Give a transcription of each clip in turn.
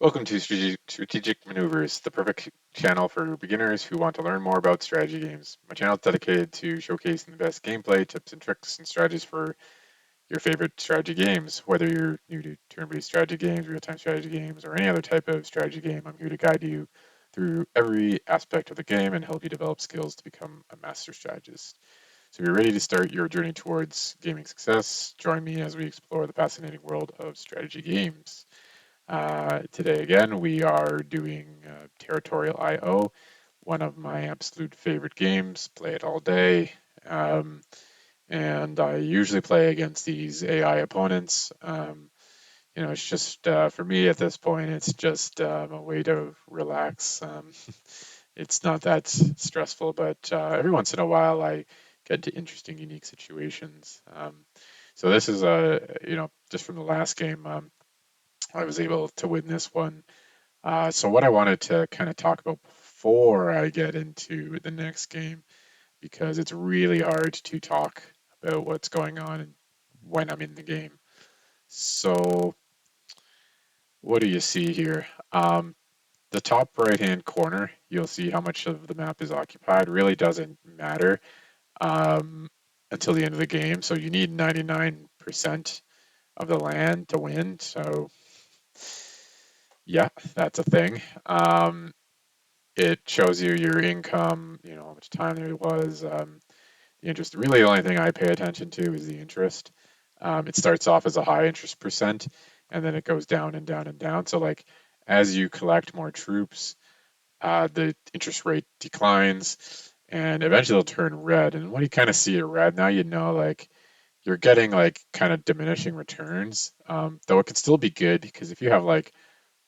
Welcome to Strategic Maneuvers, the perfect channel for beginners who want to learn more about strategy games. My channel is dedicated to showcasing the best gameplay, tips, and tricks and strategies for your favorite strategy games. Whether you're new to turn-based strategy games, real-time strategy games, or any other type of strategy game, I'm here to guide you through every aspect of the game and help you develop skills to become a master strategist. So if you're ready to start your journey towards gaming success, join me as we explore the fascinating world of strategy games. Today again, we are doing Territorial IO, one of my absolute favorite games. Play it all day, um, and I usually play against these AI opponents. It's just for me at this point, it's just a way to relax. It's not that stressful, but every once in a while, I get into interesting, unique situations. So this is just from the last game. I was able to win this one. So what I wanted to kind of talk about before I get into the next game, because it's really hard to talk about what's going on when I'm in the game. So what do you see here? The top right-hand corner, you'll see how much of the map is occupied. Really doesn't matter um, until the end of the game. So you need 99% of the land to win. So yeah, that's a thing. It shows you your income, how much time there was, the interest. Really, the only thing I pay attention to is the interest. It starts off as a high interest percent, and then it goes down and down and down. So, like, as you collect more troops, the interest rate declines, and eventually it'll turn red. And when you kind of see it red, now you know, like, you're getting like kind of diminishing returns. Though it can still be good because if you have like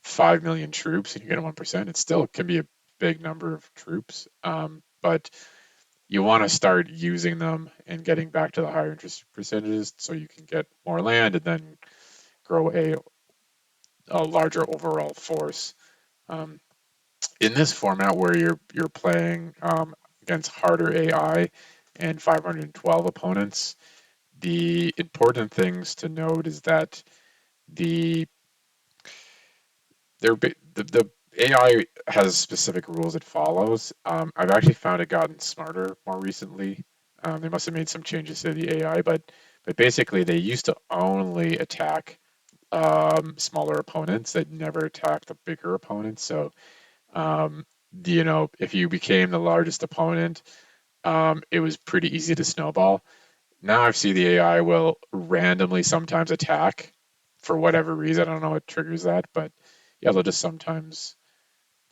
5 million troops and you get 1%, it still can be a big number of troops. But you want to start using them and getting back to the higher interest percentages so you can get more land and then grow a larger overall force. Um, in this format where you're playing against harder AI and 512 opponents, the important things to note is that the the AI has specific rules it follows. I've actually found it gotten smarter more recently. They must have made some changes to the AI, but basically they used to only attack smaller opponents. That never attacked the bigger opponents. So um, if you became the largest opponent, it was pretty easy to snowball. Now I've seen the AI will randomly sometimes attack for whatever reason. I don't know what triggers that, but yeah, they'll just sometimes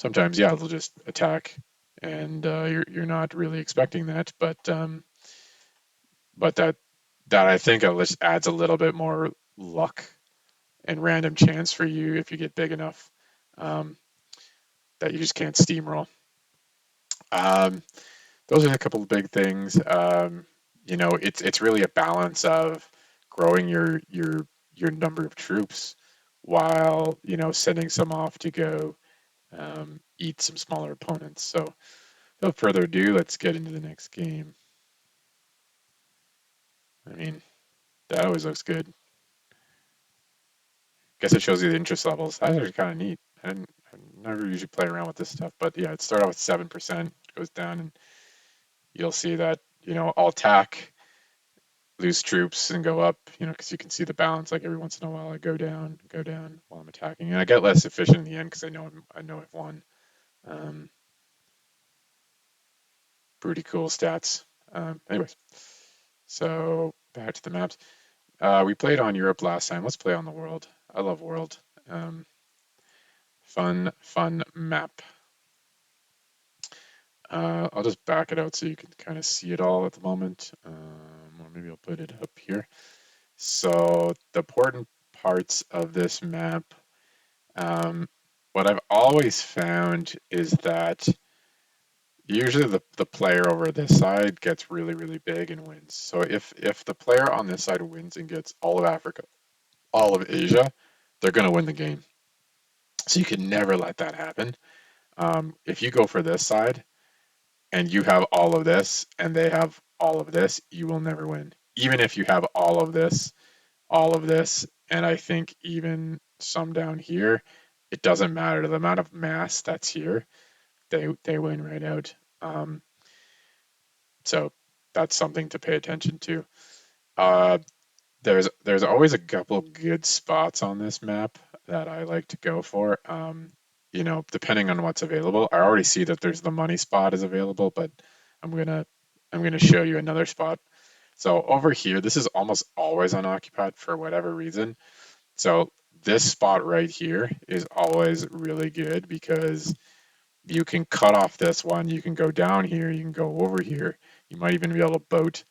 yeah, they'll just attack, and you're not really expecting that, but that I think at least adds a little bit more luck and random chance for you if you get big enough um, that you just can't steamroll. Um, those are a couple of big things. It's really a balance of growing your number of troops while sending some off to go eat some smaller opponents. So without further ado, let's get into the next game. I mean, that always looks good. Guess it shows you the interest levels. That's actually kind of neat. I never usually play around with this stuff, but yeah, it started out with 7%, goes down, and you'll see that I'll attack, lose troops, and go up. Because you can see the balance. Like every once in a while, I go down while I'm attacking, and I get less efficient in the end because I know I've won. Um, Pretty cool stats. Anyways, so back to the maps. We played on Europe last time. Let's play on the world. I love world. Um, fun map. I'll just back it out so you can kind of see it all at the moment. Or maybe I'll put it up here. So the important parts of this map, um, what I've always found is that usually the player over this side gets really, really big and wins. So if the player on this side wins and gets all of Africa, all of Asia, they're going to win the game. So you can never let that happen. If you go for this side and you have all of this and they have all of this, you will never win. Even if you have all of this, and I think even some down here, it doesn't matter the amount of mass that's here. They win right out. Um, so that's something to pay attention to. Uh, there's always a couple good spots on this map that I like to go for. Depending on what's available. I already see that there's the money spot is available, but I'm gonna I'm gonna show you another spot. So over here, this is almost always unoccupied for whatever reason. So this spot right here is always really good because you can cut off this one. You can go down here. You can go over here. You might even be able to boat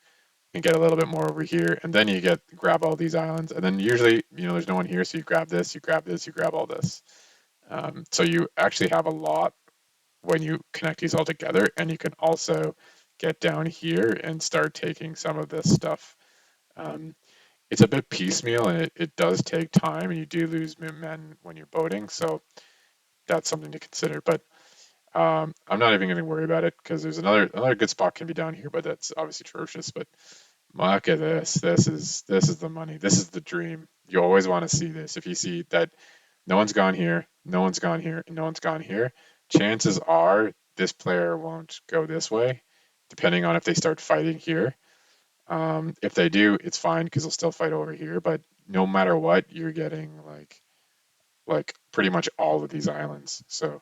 and get a little bit more over here, and then you grab all these islands, and then usually there's no one here, so you grab this, you grab this, you grab all this. So you actually have a lot when you connect these all together, and you can also get down here and start taking some of this stuff. Um, it's a bit piecemeal, and it does take time, and you do lose men when you're boating, so that's something to consider. But I'm not even going to worry about it because there's another good spot can be down here, but that's obviously atrocious. But look at this. This is the money. This is the dream. You always want to see this. If you see that no one's gone here, no one's gone here, and no one's gone here, chances are this player won't go this way, depending on if they start fighting here. If they do, it's fine because they'll still fight over here. But no matter what, you're getting like pretty much all of these islands. So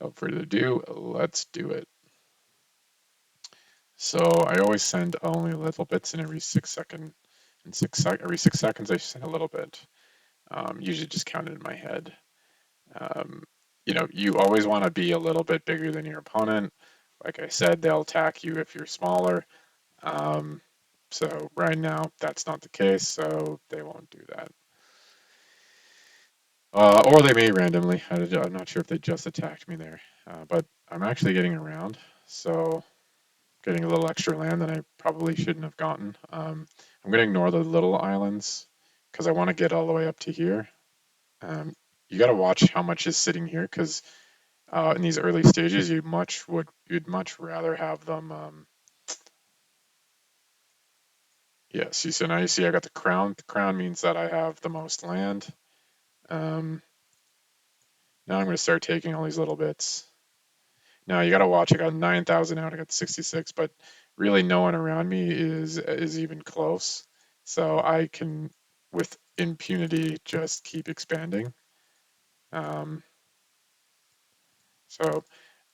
without further ado, let's do it. So I always send only little bits in every 6 second. Every 6 seconds, I send a little bit. Usually just count it in my head. Um, you always want to be a little bit bigger than your opponent. Like I said, they'll attack you if you're smaller. Um, so right now, that's not the case, so they won't do that. Or they may randomly. I'm not sure if they just attacked me there. But I'm actually getting around, so getting a little extra land that I probably shouldn't have gotten. I'm going to ignore the little islands because I want to get all the way up to here. You got to watch how much is sitting here because in these early stages, you'd much rather have them. Yeah, see, so now you see I got the crown. The crown means that I have the most land. Um, Now I'm going to start taking all these little bits. Now you got to watch. I got 9,000 out. I got 66, but really no one around me is even close. So I can, with impunity, just keep expanding. Um, so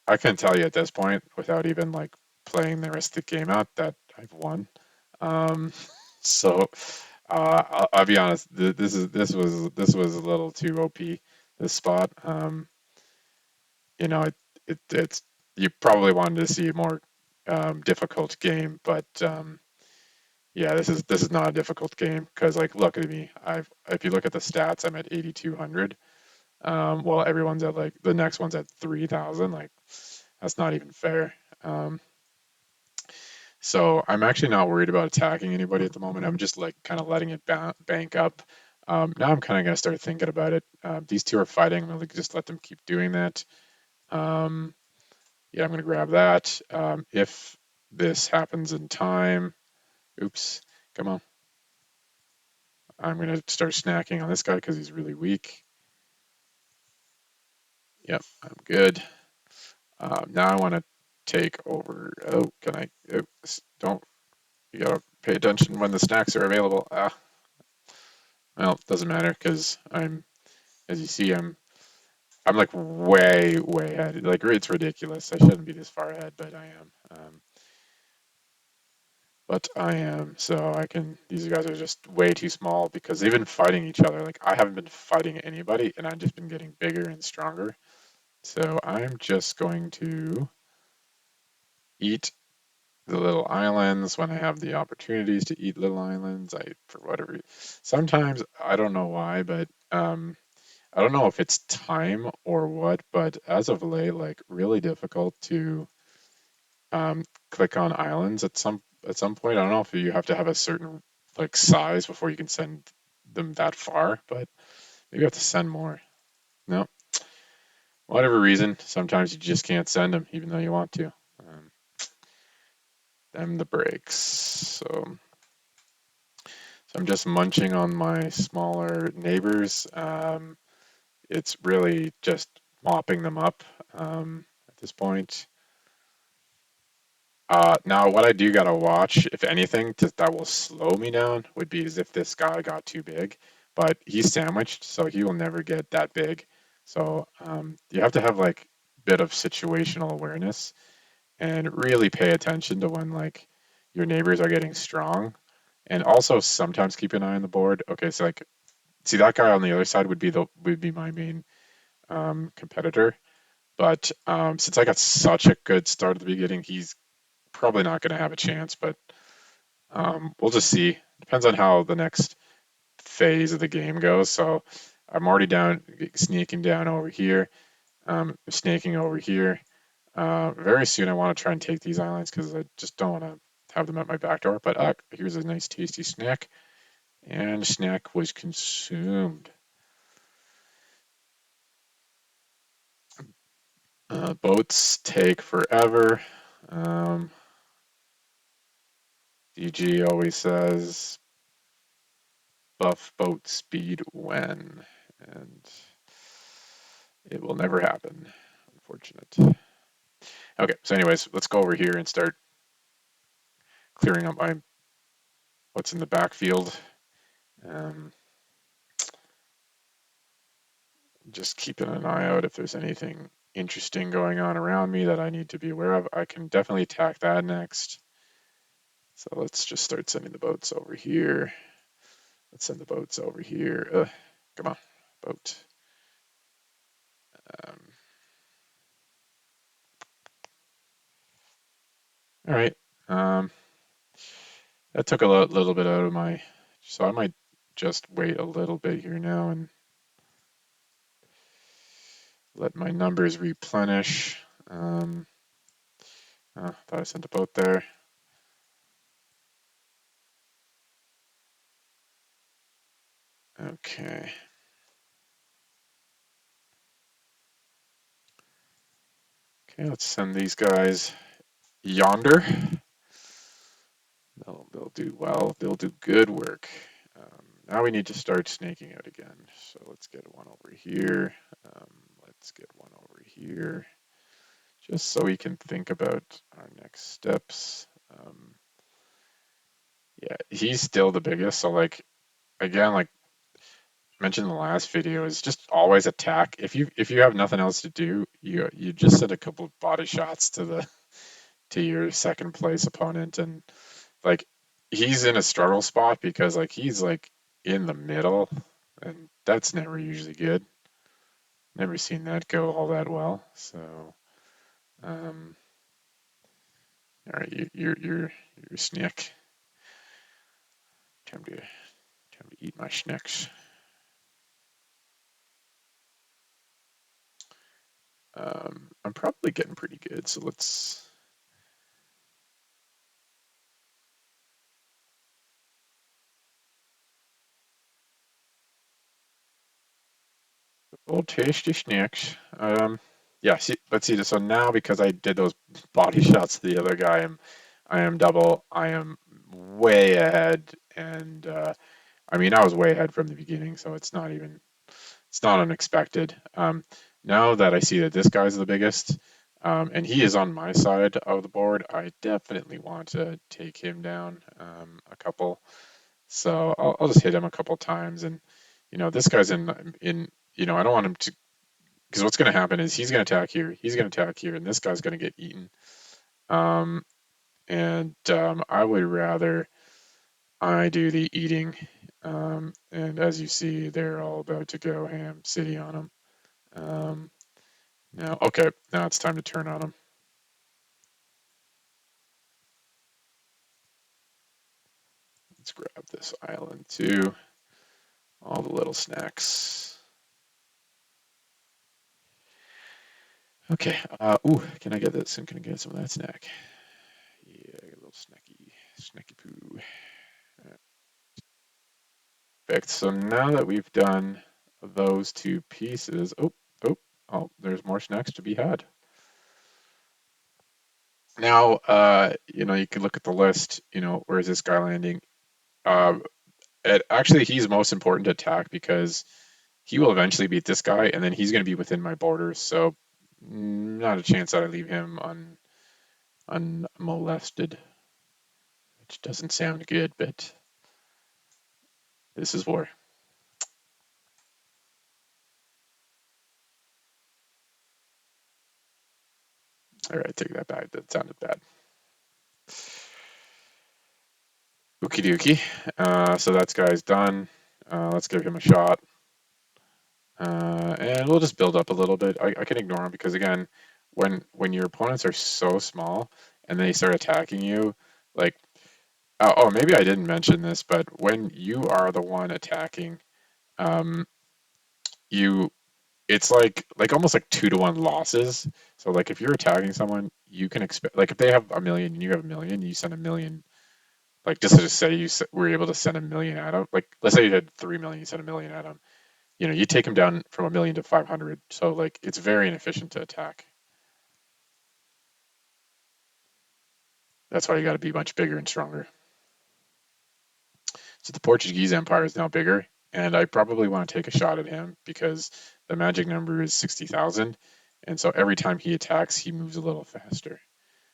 I can tell you at this point, without even like playing the rest of the game out, that I've won. Um, so I'll be honest. This was a little too OP. This spot. It's you probably wanted to see a more difficult game, but yeah, this is not a difficult game because like look at me. If you look at the stats, I'm at 8,200. Well, everyone's at like the next one's at 3,000. Like that's not even fair. Um, so I'm actually not worried about attacking anybody at the moment. I'm just like kind of letting it bank up. Now I'm kind of gonna start thinking about it. These two are fighting. I'm gonna just let them keep doing that. Um, Yeah, I'm going to grab that. If this happens in time, oops, come on. I'm going to start snacking on this guy because he's really weak. Yep, I'm good. Now I want to take over. Oh, can I? Oh, don't. You got to pay attention when the snacks are available. Well, it doesn't matter because as you see, I'm like way, way ahead. Like it's ridiculous. I shouldn't be this far ahead, but I am. So I can, these guys are just way too small because they've been fighting each other. Like I haven't been fighting anybody and I've just been getting bigger and stronger. So I'm just going to eat the little islands when I have the opportunities to eat little islands. For whatever, sometimes I don't know why, but I don't know if it's time or what, but as of late, like really difficult to click on islands at some point. I don't know if you have to have a certain like size before you can send them that far, but maybe you have to send more. No, whatever reason, sometimes you just can't send them even though you want to. Um, them the breaks. So I'm just munching on my smaller neighbors. it's really just mopping them up at this point. Now, what I do gotta watch, if anything, that will slow me down would be as if this guy got too big. But he's sandwiched, so he will never get that big. So you have to have like bit of situational awareness and really pay attention to when like your neighbors are getting strong, and also sometimes keep an eye on the board. Okay, so like see that guy on the other side would be my main competitor. But since I got such a good start at the beginning, he's probably not going to have a chance. But we'll just see. Depends on how the next phase of the game goes. So I'm already down, sneaking down over here, snaking over here. Very soon, I want to try and take these islands because I just don't want to have them at my back door. But here's a nice, tasty snack, and snack was consumed. Boats take forever. Um, DG always says buff boat speed when, and it will never happen. Unfortunate. Okay, so anyways, let's go over here and start clearing up my what's in the backfield. Um, just keeping an eye out if there's anything interesting going on around me that I need to be aware of. I can definitely attack that next. So let's just start sending the boats over here. Let's send the boats over here. Come on, boat. Um, all right. Um, that took a little bit out of my, so I might just wait a little bit here now and let my numbers replenish. Thought I sent a boat there. Okay. Okay, let's send these guys yonder. They'll do well. They'll do good work. Now we need to start snaking out again. So let's get one over here. Um, let's get one over here, just so we can think about our next steps. Yeah, he's still the biggest. So like again, like mentioned in the last video, is just always attack. If you have nothing else to do, you just send a couple of body shots to your second place opponent, and like he's in a struggle spot because like he's like in the middle, and that's never usually good. Never seen that go all that well. So, um, all right, you're a snack. Time to eat my snacks. I'm probably getting pretty good, so let's. Old tasty snacks. Yeah. See, let's see. So now because I did those body shots to the other guy, I am double. I am way ahead, and I mean I was way ahead from the beginning, so it's not unexpected. Now that I see that this guy's the biggest, and he is on my side of the board, I definitely want to take him down a couple. So I'll just hit him a couple times, and this guy's in. I don't want him to, because what's going to happen is he's going to attack here, he's going to attack here, and this guy's going to get eaten. Um, and I would rather I do the eating. And as you see, they're all about to go ham city on him. Um, now it's time to turn on him. Let's grab this island too. All the little snacks. Okay. Can I get this? Can I get some of that snack? Yeah, a little snacky poo. Perfect. So now that we've done those two pieces, there's more snacks to be had. Now, you can look at the list. Where is this guy landing? Uh, actually, he's most important to attack because he will eventually beat this guy, and then he's going to be within my borders. So not a chance that I leave him unmolested, which doesn't sound good, but this is war. All right, take that back. That sounded bad. Okie dokie. So that guy's done. Let's give him a shot. And we'll just build up a little bit. I can ignore him because again, when your opponents are so small and they start attacking you, like oh, maybe I didn't mention this, but when you are the one attacking, um, you it's like almost like 2-to-1 losses. So like if you're attacking someone, you can expect like if they have a million and you have a million, you send a million. Like just to just say were able to send a million at them. Like let's say you had 3 million, you sent a million at them. You take them down from a million to 500. So like it's very inefficient to attack. That's why you got to be much bigger and stronger. So the Portuguese Empire is now bigger, and I probably want to take a shot at him because the magic number is 60,000, and so every time he attacks, he moves a little faster.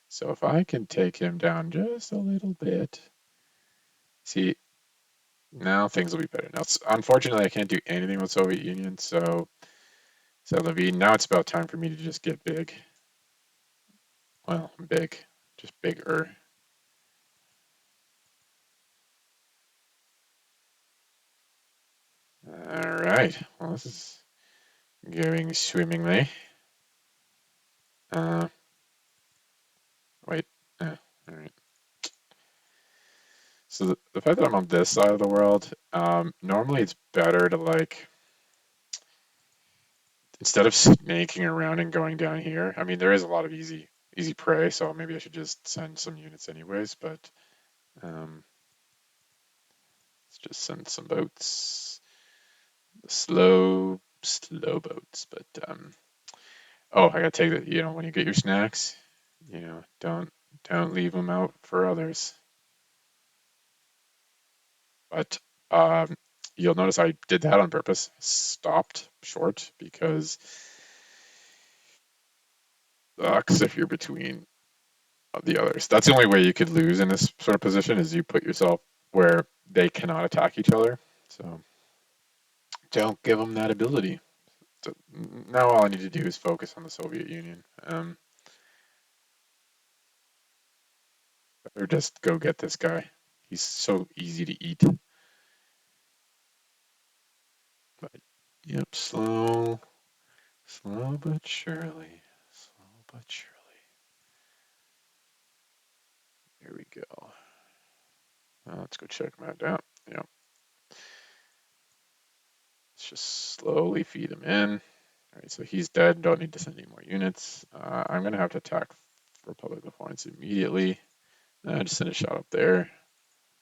So if I can take him down just a little bit, see, now things will be better. Now, unfortunately, I can't do anything with Soviet Union, so Levine, now it's about time for me to just get big. Well, big, just bigger. All right. Well, this is going swimmingly. Uh, wait. All right. So the fact that I'm on this side of the world, normally it's better to like instead of snaking around and going down here. I mean, there is a lot of easy prey, so maybe I should just send some units anyways. But um, let's just send some boats, slow boats. But oh, I gotta take it. When you get your snacks, don't leave them out for others. But you'll notice I did that on purpose. Stopped short because sucks if you're between the others. That's the only way you could lose in this sort of position is you put yourself where they cannot attack each other. So don't give them that ability. So now all I need to do is focus on the Soviet Union. Or just go get this guy. He's so easy to eat. But yep, slow but surely. Slow but surely. Here we go. Let's go check him out. Yeah. Let's just slowly feed him in. All right, so he's dead. Don't need to send any more units. I'm gonna have to attack Republic of Florence immediately. Just send a shot up there.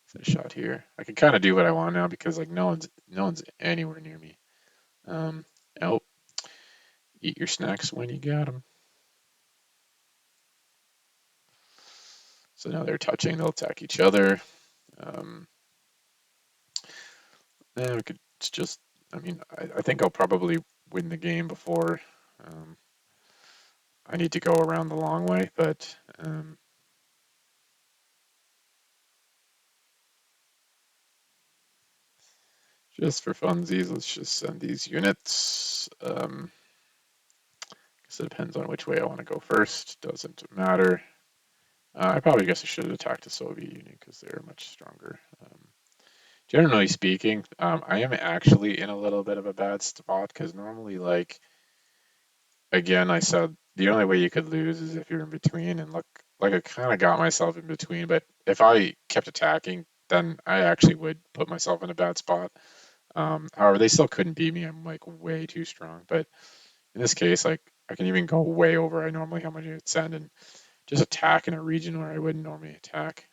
Send a shot here. I can kind of do what I want now because like no one's anywhere near me. Um, oh, eat your snacks when you got them. So now they're touching. They'll attack each other. Um, we could just. I mean, I think I'll probably win the game before I need to go around the long way, but just for funsies, let's just send these units. Guess it depends on which way I want to go first. Doesn't matter. I probably guess I should have attacked the Soviet Union because they're much stronger. Generally speaking, I am actually in a little bit of a bad spot because normally, like, again, I said the only way you could lose is if you're in between. And look, like I kind of got myself in between, but if I kept attacking, then I actually would put myself in a bad spot. However, they still couldn't beat me. I'm like way too strong. But in this case, like I can even go way over I normally how much I'd send and just attack in a region where I wouldn't normally attack.